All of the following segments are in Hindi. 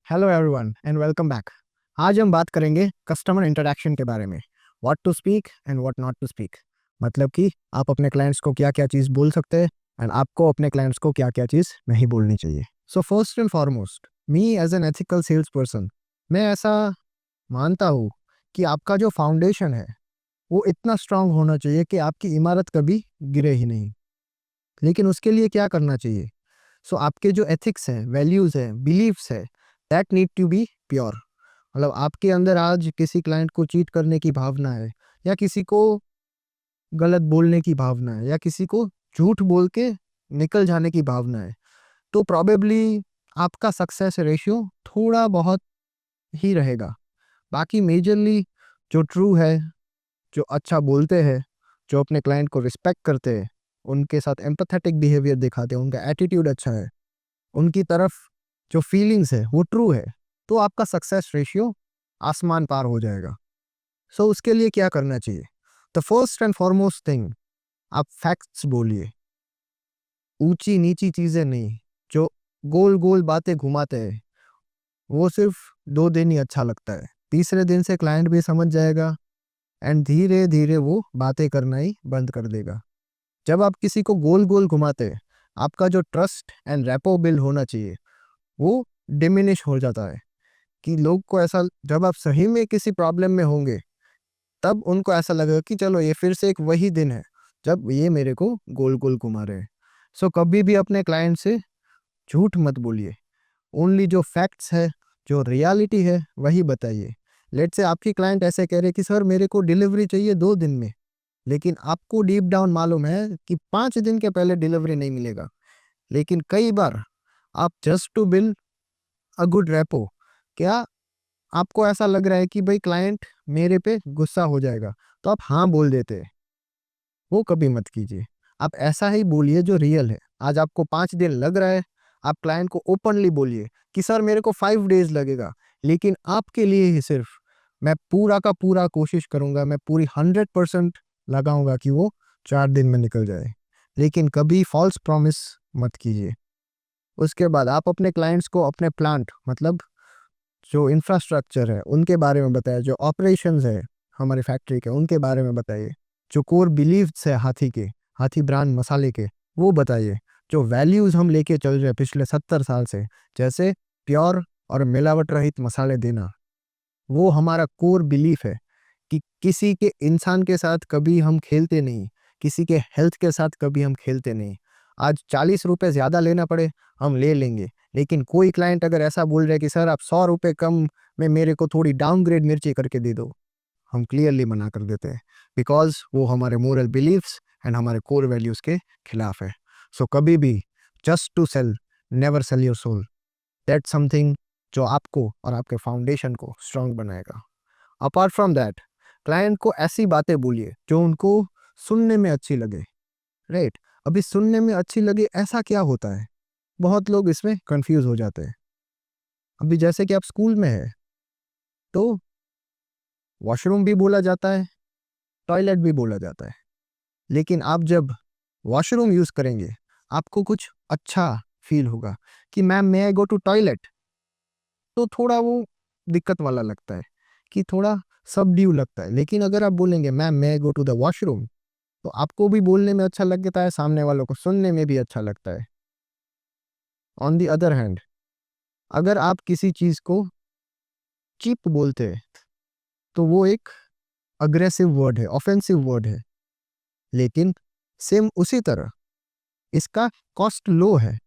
Hello everyone and welcome back. आज हम बात करेंगे कस्टमर इंटरेक्शन के बारे में। What to speak and what not to speak. मतलब कि आप अपने क्लाइंट्स को क्या क्या चीज़ बोल सकते हैं एंड आपको अपने क्लाइंट्स को क्या क्या चीज़ नहीं बोलनी चाहिए। So first and foremost, me as an ethical sales person, मैं ऐसा मानता हूँ कि आपका जो फाउंडेशन है वो इतना स्ट्रांग होना चाहिए कि आपकी इमारत कभी गिरे ही नहीं। लेकिन उसके लिए क्या करना चाहिए? सो आपके जो एथिक्स हैं, वैल्यूज़ हैं, बिलीव्स है, that need to be pure. मतलब आपके अंदर आज किसी क्लाइंट को चीट करने की भावना है, या किसी को गलत बोलने की भावना है, या किसी को झूठ बोल के निकल जाने की भावना है, तो प्रॉबेबली आपका सक्सेस रेशियो थोड़ा बहुत ही रहेगा। बाकी मेजरली जो ट्रू है, जो अच्छा बोलते हैं, जो अपने क्लाइंट को रिस्पेक्ट करते हैं, उनके साथ एम्पैथेटिक बिहेवियर दिखाते हैं, उनका एटीट्यूड अच्छा है, उनकी तरफ जो फीलिंग्स है वो ट्रू है, तो आपका सक्सेस रेशियो आसमान पार हो जाएगा। सो उसके लिए क्या करना चाहिए? The first and foremost thing, आप फैक्ट्स बोलिए, ऊंची नीची चीजें नहीं। जो गोल गोल बातें घुमाते हैं वो सिर्फ 2 दिन ही अच्छा लगता है, तीसरे दिन से क्लाइंट भी समझ जाएगा एंड धीरे धीरे वो बातें करना ही बंद कर देगा। जब आप किसी को गोल गोल घुमाते हैं, आपका जो ट्रस्ट एंड रेपो बिल्ड होना चाहिए वो डिमिनिश हो जाता है। कि लोग को ऐसा, जब आप सही में किसी प्रॉब्लम में होंगे तब उनको ऐसा लगेगा कि चलो ये फिर से एक वही दिन है जब ये मेरे को गोल गोल घुमा रहे हैं। सो कभी भी अपने क्लाइंट से झूठ मत बोलिए। ओनली जो फैक्ट्स है, जो रियलिटी है वही बताइए। लेट से आपकी क्लाइंट ऐसे कह रहे कि सर मेरे को डिलीवरी चाहिए 2 दिन में, लेकिन आपको डीप डाउन मालूम है कि 5 दिन के पहले डिलीवरी नहीं मिलेगा। लेकिन कई बार आप just to build a good rapport, क्या आपको ऐसा लग रहा है कि भाई क्लाइंट मेरे पे गुस्सा हो जाएगा, तो आप हाँ बोल देते हैं। वो कभी मत कीजिए। आप ऐसा ही बोलिए जो रियल है। आज आपको 5 दिन लग रहा है, आप क्लाइंट को ओपनली बोलिए कि सर मेरे को 5 डेज लगेगा, लेकिन आपके लिए ही सिर्फ मैं पूरा का पूरा कोशिश करूंगा, मैं पूरी 100% लगाऊंगा कि वो 4 दिन में निकल जाए। लेकिन कभी फॉल्स प्रॉमिस मत कीजिए। उसके बाद आप अपने क्लाइंट्स को अपने प्लांट, मतलब जो इंफ्रास्ट्रक्चर है उनके बारे में बताइए, जो ऑपरेशंस है हमारी फैक्ट्री के उनके बारे में बताइए, जो कोर बिलीव्स है हाथी के, हाथी ब्रांड मसाले के, वो बताइए। जो वैल्यूज हम लेके चल रहे हैं पिछले 70 साल से, जैसे प्योर और मिलावट रहित मसाले देना, वो हमारा कोर बिलीफ है। कि किसी के इंसान के साथ कभी हम खेलते नहीं, किसी के हेल्थ के साथ कभी हम खेलते नहीं। आज 40 रुपए ज्यादा लेना पड़े हम ले लेंगे, लेकिन कोई क्लाइंट अगर ऐसा बोल रहा है कि सर आप 100 रुपए कम में मेरे को थोड़ी डाउनग्रेड मिर्ची करके दे दो, हम क्लियरली मना कर देते हैं। बिकॉज वो हमारे मोरल बिलीव्स एंड हमारे कोर वैल्यूज के खिलाफ है। सो कभी भी just to sell, never sell your soul. That something जो आपको और आपके फाउंडेशन को स्ट्रांग बनाएगा। अपार्ट फ्रॉम दैट, क्लाइंट को ऐसी बातें बोलिए जो उनको सुनने में अच्छी लगे। राइट? अभी सुनने में अच्छी लगे ऐसा क्या होता है? बहुत लोग इसमें कंफ्यूज हो जाते हैं। अभी जैसे कि आप स्कूल में है तो वॉशरूम भी बोला जाता है, टॉयलेट भी बोला जाता है। लेकिन आप जब वॉशरूम यूज करेंगे आपको कुछ अच्छा फील होगा कि ma'am may I go to toilet, तो थोड़ा वो दिक्कत वाला लगता है, कि थोड़ा सबड्यू लगता है। लेकिन अगर आप बोलेंगे ma'am may I go to the washroom, तो आपको भी बोलने में अच्छा लगता है, सामने वालों को सुनने में भी अच्छा लगता है। ऑन दी अदर हैंड, अगर आप किसी चीज को चीप बोलते हैं तो वो एक अग्रेसिव वर्ड है, ऑफेंसिव वर्ड है। लेकिन सेम उसी तरह इसका कॉस्ट लो है,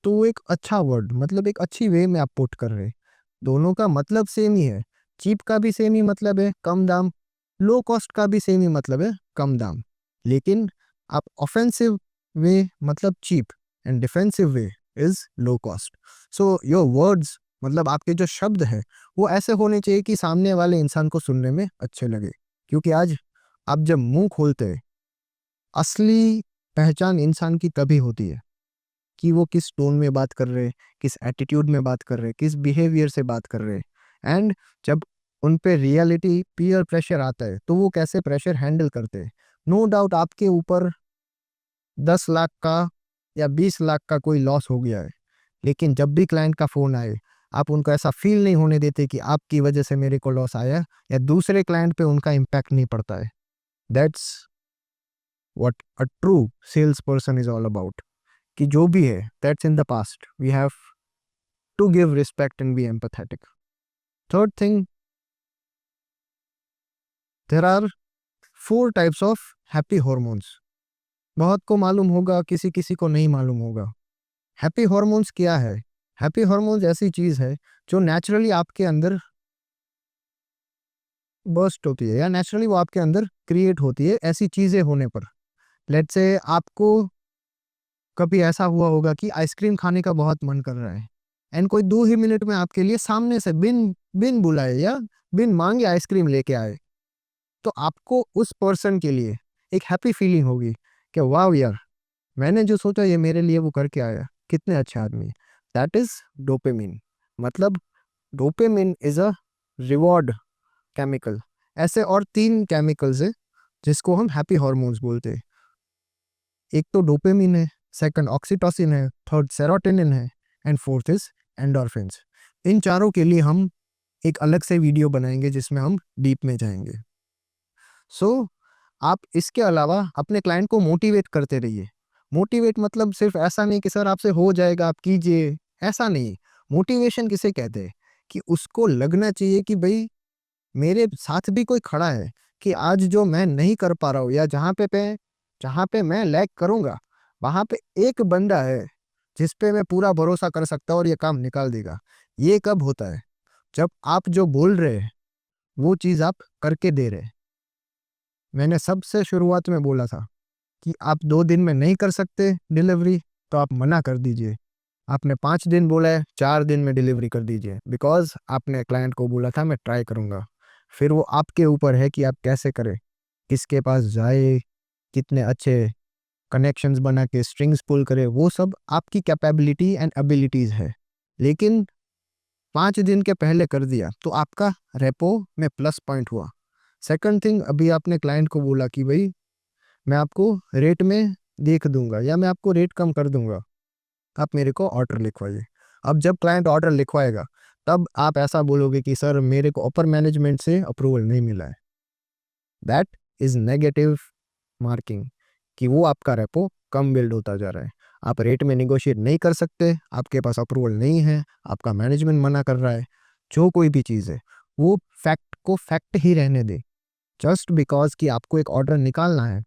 तो वो एक अच्छा वर्ड, मतलब एक अच्छी वे में आप पुट कर रहे हैं। दोनों का मतलब सेम ही है। चीप का भी सेम ही मतलब है, कम दाम। लो कॉस्ट का भी सेम ही मतलब है, कम दाम। लेकिन आप ऑफेंसिव वे मतलब cheap and defensive way is low cost. So your words, मतलब आपके जो शब्द हैं वो ऐसे होने चाहिए कि सामने वाले इंसान को सुनने में अच्छे लगे। क्योंकि आज आप जब मुंह खोलते हैं, असली पहचान इंसान की तभी होती है कि वो किस टोन में बात कर रहे, किस एटीट्यूड में बात कर रहे, किस बिहेवियर से बात कर रहे। एंड जब उन पे रियलिटी पीयर प्रेशर आता है तो वो कैसे प्रेशर हैंडल करते हैं। नो डाउट आपके ऊपर 10 लाख का या 20 लाख का कोई लॉस हो गया है, लेकिन जब भी क्लाइंट का फोन आए आप उनको ऐसा फील नहीं होने देते कि आपकी वजह से मेरे को लॉस आया या दूसरे क्लाइंट पे उनका इम्पैक्ट नहीं पड़ता है। That's what a true sales person is all about. कि जो भी है that's in the past, we have to give respect and be empathetic. Third thing, there are 4 types of happy hormones. बहुत को मालूम होगा, किसी किसी को नहीं मालूम होगा। हैप्पी हॉर्मोन्स क्या है? हैप्पी हॉर्मोन्स ऐसी चीज है जो नेचुरली आपके अंदर बर्स्ट होती है या नेचुरली वो आपके अंदर क्रिएट होती है ऐसी चीजें होने पर। लेट्स से आपको कभी ऐसा हुआ होगा कि आइसक्रीम खाने का बहुत मन कर रहा है एंड कोई 2 ही मिनट में आपके लिए सामने से बिन बिन बुलाए या बिन मांगे आइसक्रीम लेके आए, तो आपको उस पर्सन के लिए एक हैप्पी फीलिंग होगी कि वाह यार, मैंने जो सोचा ये मेरे लिए वो करके आया, कितने अच्छे आदमी। That is dopamine. मतलब dopamine is a reward chemical. ऐसे और 3 केमिकल्स है जिसको हम हैप्पी हॉर्मोन्स बोलते हैं। एक तो डोपामिन है, सेकंड ऑक्सीटोसिन है, थर्ड सेरोटोनिन है एंड फोर्थ इज एंडोर्फिन्स। इन चारों के लिए हम एक अलग से वीडियो बनाएंगे जिसमें हम डीप में जाएंगे। सो आप इसके अलावा अपने क्लाइंट को मोटिवेट करते रहिए। मोटिवेट मतलब सिर्फ ऐसा नहीं कि सर आपसे हो जाएगा आप कीजिए, ऐसा नहीं। मोटिवेशन किसे कहते हैं कि उसको लगना चाहिए कि भाई मेरे साथ भी कोई खड़ा है, कि आज जो मैं नहीं कर पा रहा हूँ या जहाँ पे मैं लैग करूँगा वहाँ पे एक बंदा है जिस पे मैं पूरा भरोसा कर सकता हूँ और ये काम निकाल देगा। ये कब होता है? जब आप जो बोल रहे हैं वो चीज़ आप करके दे रहे हैं। मैंने सबसे शुरुआत में बोला था कि आप 2 दिन में नहीं कर सकते डिलीवरी तो आप मना कर दीजिए। आपने 5 दिन बोला है, 4 दिन में डिलीवरी कर दीजिए, बिकॉज आपने क्लाइंट को बोला था मैं ट्राई करूंगा। फिर वो आपके ऊपर है कि आप कैसे करें, किसके पास जाए, कितने अच्छे कनेक्शंस बना के स्ट्रिंग्स पुल करे, वो सब आपकी कैपेबिलिटी एंड एबिलिटीज है। लेकिन 5 दिन के पहले कर दिया तो आपका रेपो में प्लस पॉइंट हुआ। सेकंड थिंग, अभी आपने क्लाइंट को बोला कि भाई मैं आपको रेट में देख दूंगा या मैं आपको रेट कम कर दूंगा, आप मेरे को ऑर्डर लिखवाइए। अब जब क्लाइंट ऑर्डर लिखवाएगा तब आप ऐसा बोलोगे कि सर मेरे को अपर मैनेजमेंट से अप्रूवल नहीं मिला है। दैट इज नेगेटिव मार्किंग कि वो आपका रेपो कम बिल्ड होता जा रहा है। आप रेट में निगोशिएट नहीं कर सकते, आपके पास अप्रूवल नहीं है, आपका मैनेजमेंट मना कर रहा है। जो कोई भी चीज़ है वो फैक्ट को फैक्ट ही रहने दे। जस्ट बिकॉज कि आपको एक ऑर्डर निकालना है,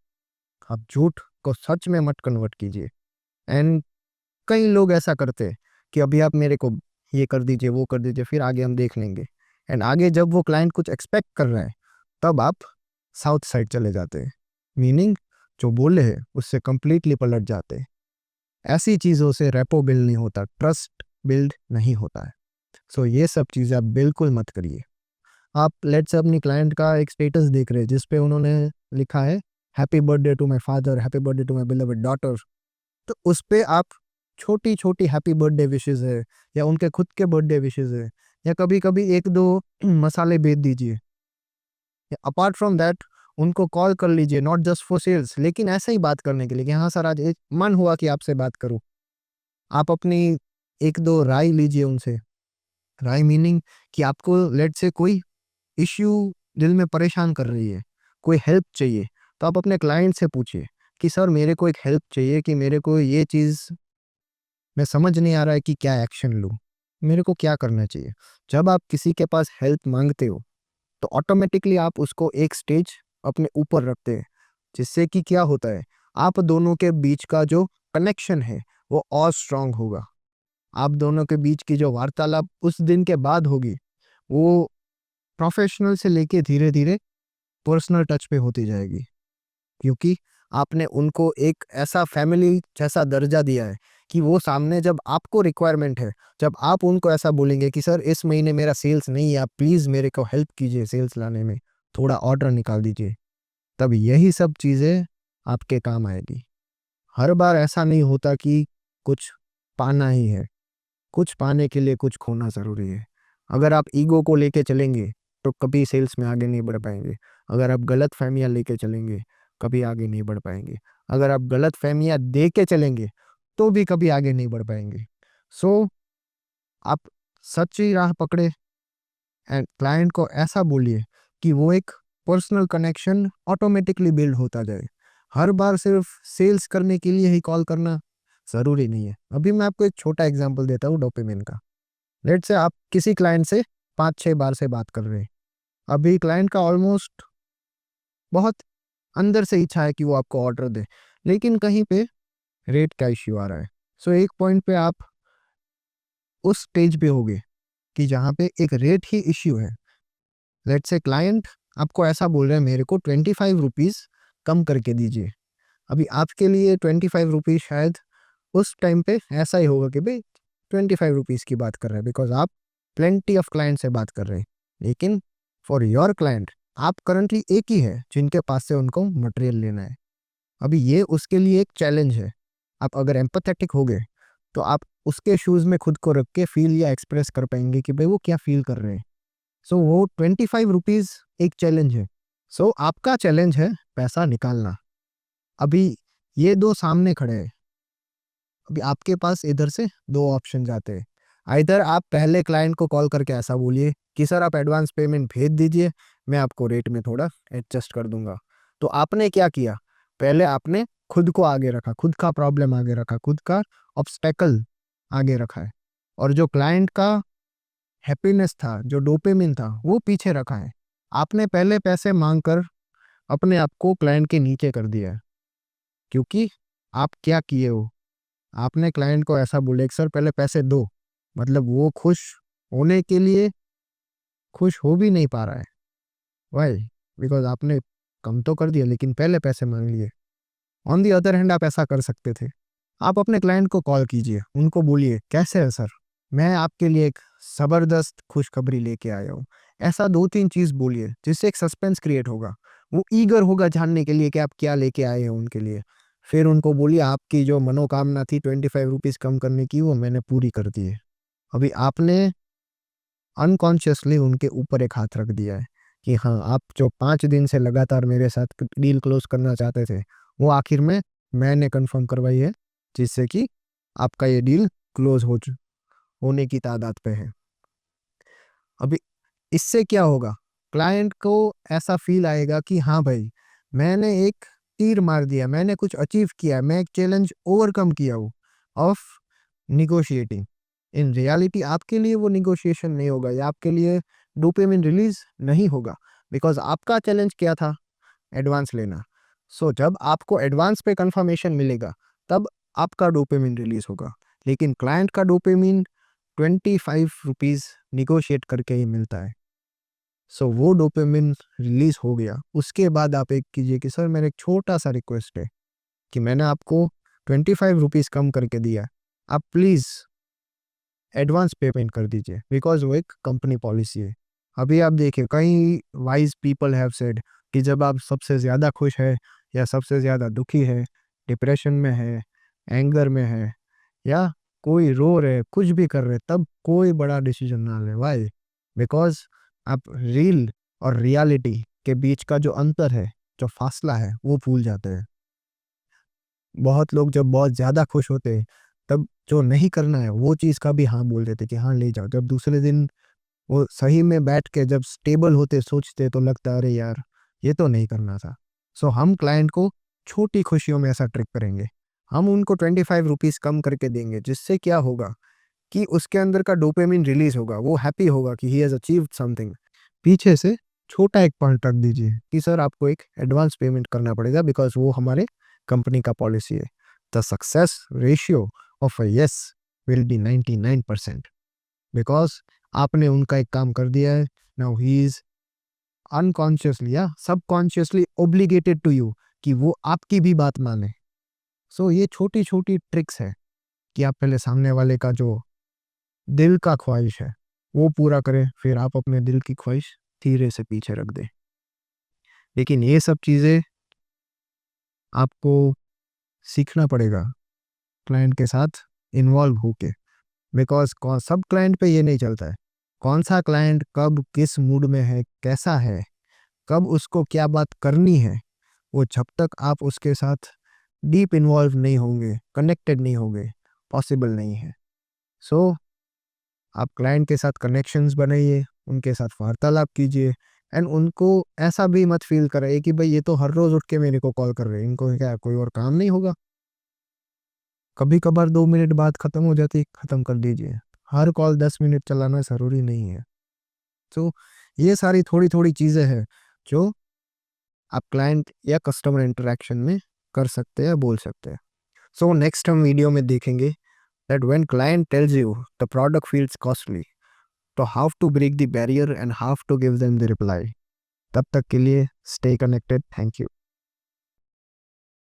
आप झूठ को सच में मत कन्वर्ट कीजिए। एंड कई लोग ऐसा करते हैं कि अभी आप मेरे को ये कर दीजिए वो कर दीजिए फिर आगे हम देख लेंगे। एंड आगे जब वो क्लाइंट कुछ एक्सपेक्ट कर रहा है तब आप साउथ साइड चले जाते हैं, मीनिंग जो बोले हैं उससे कंप्लीटली पलट जाते हैं। ऐसी चीज़ों से रेपो बिल्ड नहीं होता, ट्रस्ट बिल्ड नहीं होता है। सो ये सब चीज़ें आप बिल्कुल मत करिए। आप लेट्स से अपनी क्लाइंट का एक स्टेटस देख रहे हैं जिस पे उन्होंने लिखा है happy birthday to my father, happy birthday to my beloved daughter, तो उस पे आप छोटी छोटी हैप्पी बर्थडे विशेस है या उनके खुद के बर्थडे विशेस है या कभी कभी 1-2 मसाले भेज दीजिए। अपार्ट फ्रॉम दैट उनको कॉल कर लीजिए, नॉट जस्ट फॉर सेल्स, लेकिन ऐसे ही बात करने के लिए कि हाँ सर आज एक मन हुआ कि आपसे बात करूं। आप अपनी 1-2 राय लीजिए उनसे। राय मीनिंग कि आपको लेट से कोई इश्यू दिल में परेशान कर रही है, कोई हेल्प चाहिए, तो आप अपने क्लाइंट से पूछिए कि सर मेरे को एक हेल्प चाहिए, कि मेरे को ये चीज़ मैं समझ नहीं आ रहा है कि क्या एक्शन लूँ, मेरे को क्या करना चाहिए। जब आप किसी के पास हेल्प मांगते हो तो ऑटोमेटिकली आप उसको एक स्टेज अपने ऊपर रखते हैं, जिससे कि क्या होता है, आप दोनों के बीच का जो कनेक्शन है वो और स्ट्रांग होगा। आप दोनों के बीच की जो वार्तालाप उस दिन के बाद होगी वो प्रोफेशनल से लेके धीरे धीरे पर्सनल टच पे होती जाएगी, क्योंकि आपने उनको एक ऐसा फैमिली जैसा दर्जा दिया है कि वो सामने जब आपको रिक्वायरमेंट है, जब आप उनको ऐसा बोलेंगे कि सर इस महीने मेरा सेल्स नहीं है, आप प्लीज़ मेरे को हेल्प कीजिए सेल्स लाने में, थोड़ा ऑर्डर निकाल दीजिए, तब यही सब चीज़ें आपके काम आएगी। हर बार ऐसा नहीं होता कि कुछ पाना ही है, कुछ पाने के लिए कुछ खोना ज़रूरी है। अगर आप ईगो को लेके चलेंगे तो कभी सेल्स में आगे नहीं बढ़ पाएंगे। अगर आप गलत फहमियाँ लेके चलेंगे कभी आगे नहीं बढ़ पाएंगे। अगर आप गलत फहमियाँ दे के चलेंगे तो भी कभी आगे नहीं बढ़ पाएंगे। सो आप सच्ची राह पकड़े एंड क्लाइंट को ऐसा बोलिए कि वो एक पर्सनल कनेक्शन ऑटोमेटिकली बिल्ड होता जाए। हर बार सिर्फ सेल्स करने के लिए ही कॉल करना ज़रूरी नहीं है। अभी मैं आपको एक छोटा एग्जांपल देता हूँ डोपामिन का। लेट्स से आप किसी क्लाइंट से 5-6 बार से बात कर रहे हैं। अभी क्लाइंट का ऑलमोस्ट बहुत अंदर से इच्छा है कि वो आपको ऑर्डर दे, लेकिन कहीं पे रेट का इश्यू आ रहा है। सो एक पॉइंट पे आप उस स्टेज पे होगे कि जहाँ पे एक रेट ही इश्यू है। लेट्स से क्लाइंट आपको ऐसा बोल रहे हैं, मेरे को 25 रुपीज़ कम करके दीजिए। अभी आपके लिए 25 रुपीज़ शायद उस टाइम पे ऐसा ही होगा कि भाई 25 रुपीज़ की बात कर रहे हैं, बिकॉज आप प्लेंटी ऑफ क्लाइंट से बात कर रहे हैं। लेकिन फॉर योर क्लाइंट आप करंटली एक ही है जिनके पास से उनको मटेरियल लेना है। अभी ये उसके लिए एक चैलेंज है। आप अगर एम्पैथेटिक हो गए तो आप उसके शूज़ में खुद को रख के फील या एक्सप्रेस कर पाएंगे कि भाई वो क्या फील कर रहे हैं। सो वो 25 रुपीज़ एक चैलेंज है। सो आपका चैलेंज है पैसा निकालना। अभी ये दो सामने खड़े हैं। अभी आपके पास इधर से दो ऑप्शन जाते हैं। आइदर आप पहले क्लाइंट को कॉल करके ऐसा बोलिए कि सर आप एडवांस पेमेंट भेज दीजिए, मैं आपको रेट में थोड़ा एडजस्ट कर दूंगा। तो आपने क्या किया, पहले आपने खुद को आगे रखा, खुद का प्रॉब्लम आगे रखा, खुद का ऑब्स्टेकल आगे रखा है, और जो क्लाइंट का हैप्पीनेस था, जो डोपामिन था, वो पीछे रखा है। आपने पहले पैसे मांग कर अपने आप को क्लाइंट के नीचे कर दिया है। क्योंकि आप क्या किए हो, आपने क्लाइंट को ऐसा बोले कि सर पहले पैसे दो, मतलब वो खुश होने के लिए खुश हो भी नहीं पा रहा है। वाई? बिकॉज आपने कम तो कर दिया लेकिन पहले पैसे मांग लिए। ऑन दी अदर हैंड आप ऐसा कर सकते थे, आप अपने क्लाइंट को कॉल कीजिए, उनको बोलिए कैसे है सर, मैं आपके लिए एक ज़बरदस्त खुशखबरी लेके आया हूँ। ऐसा 2-3 चीज़ बोलिए जिससे एक सस्पेंस क्रिएट होगा, वो ईगर होगा जानने के लिए कि आप क्या लेके आए हैं उनके लिए। फिर उनको बोलिए आपकी जो मनोकामना थी 25 रुपीज़ कम करने की, वो मैंने पूरी कर दी है। अभी आपने अनकॉन्शियसली उनके ऊपर एक हाथ रख दिया है कि हाँ, आप जो 5 दिन से लगातार मेरे साथ डील क्लोज करना चाहते थे, वो आखिर में मैंने कंफर्म करवाई है, जिससे कि आपका ये डील क्लोज होने की तादाद पे है। अभी इससे क्या होगा, क्लाइंट को ऐसा फील आएगा कि हाँ भाई, मैंने एक तीर मार दिया, मैंने कुछ अचीव किया, मैं एक चैलेंज ओवरकम किया हूँ ऑफ निगोशिएटिंग। इन रियलिटी आपके लिए वो निगोशिएशन नहीं होगा, या आपके लिए डोपामिन रिलीज नहीं होगा, बिकॉज आपका चैलेंज क्या था, एडवांस लेना। सो जब आपको एडवांस पे कंफर्मेशन मिलेगा तब आपका डोपामिन रिलीज होगा, लेकिन क्लाइंट का डोपामिन 25 रुपीज़ निगोशिएट करके ही मिलता है। सो वो डोपामिन रिलीज हो गया, उसके बाद आप एक कीजिए कि सर मेरा एक छोटा सा रिक्वेस्ट है कि मैंने आपको 25 रुपीज़ कम करके दिया, आप प्लीज़ एडवांस पेमेंट कर दीजिए, बिकॉज वो एक कंपनी पॉलिसी है। अभी आप देखिए, कई वाइज पीपल हैव सेड कि जब आप सबसे ज़्यादा खुश है या सबसे ज़्यादा दुखी है, डिप्रेशन में है, एंगर में है, या कोई रो रहे, कुछ भी कर रहे, तब कोई बड़ा डिसीजन ना ले। वाई? बिकॉज आप रील और रियलिटी के बीच का जो अंतर है, जो फासला है, वो भूल जाते हैं। बहुत लोग जब बहुत ज़्यादा खुश होते हैं तब जो नहीं करना है वो चीज़ का भी हाँ बोल देते कि हाँ ले जाओ। जब दूसरे दिन वो सही में बैठ के जब स्टेबल होते सोचते तो लगता अरे यार, ये तो नहीं करना था। सो हम क्लाइंट को छोटी खुशियों में ऐसा ट्रिक करेंगे, हम उनको 25 रुपीज़ कम करके देंगे, जिससे क्या होगा कि उसके अंदर का डोपामिन रिलीज होगा, वो हैप्पी होगा कि ही हैज़ अचीव्ड समथिंग। पीछे से छोटा एक पॉइंट रख दीजिए कि सर आपको एक एडवांस पेमेंट करना पड़ेगा, बिकॉज वो हमारे कंपनी का पॉलिसी है। The success ratio of a yes will be 99%, because आपने उनका एक काम कर दिया है। नाउ ही इज अनकॉन्शियसली या सबकॉन्शियसली ओब्लिगेटेड टू यू कि वो आपकी भी बात माने। सो ये छोटी छोटी ट्रिक्स है कि आप पहले सामने वाले का जो दिल का ख्वाहिश है वो पूरा करें, फिर आप अपने दिल की ख्वाहिश धीरे से पीछे रख दें। लेकिन ये सब चीज़ें आपको सीखना पड़ेगा क्लाइंट के साथ इन्वॉल्व होके, बिकॉज कौन सब क्लाइंट पे ये नहीं चलता है। कौन सा क्लाइंट कब किस मूड में है, कैसा है, कब उसको क्या बात करनी है, वो जब तक आप उसके साथ डीप इन्वॉल्व नहीं होंगे, कनेक्टेड नहीं होंगे, पॉसिबल नहीं है। सो आप क्लाइंट के साथ कनेक्शंस बनाइए, उनके साथ वार्तालाप कीजिए एंड उनको ऐसा भी मत फील कराइए कि भाई ये तो हर रोज उठ के मेरे को कॉल कर रहे हैं, इनको क्या कोई और काम नहीं होगा। कभी कभार 2 मिनट बात खत्म हो जाती है, खत्म कर दीजिए। हर कॉल 10 मिनट चलाना जरूरी नहीं है। तो ये सारी थोड़ी थोड़ी चीजें हैं जो आप क्लाइंट या कस्टमर इंटरेक्शन में कर सकते हैं, बोल सकते हैं। सो नेक्स्ट हम वीडियो में देखेंगे that when client tells you the product feels costly, तो how to break the barrier and how to give them the reply. तब तक के लिए स्टे कनेक्टेड। Thank you.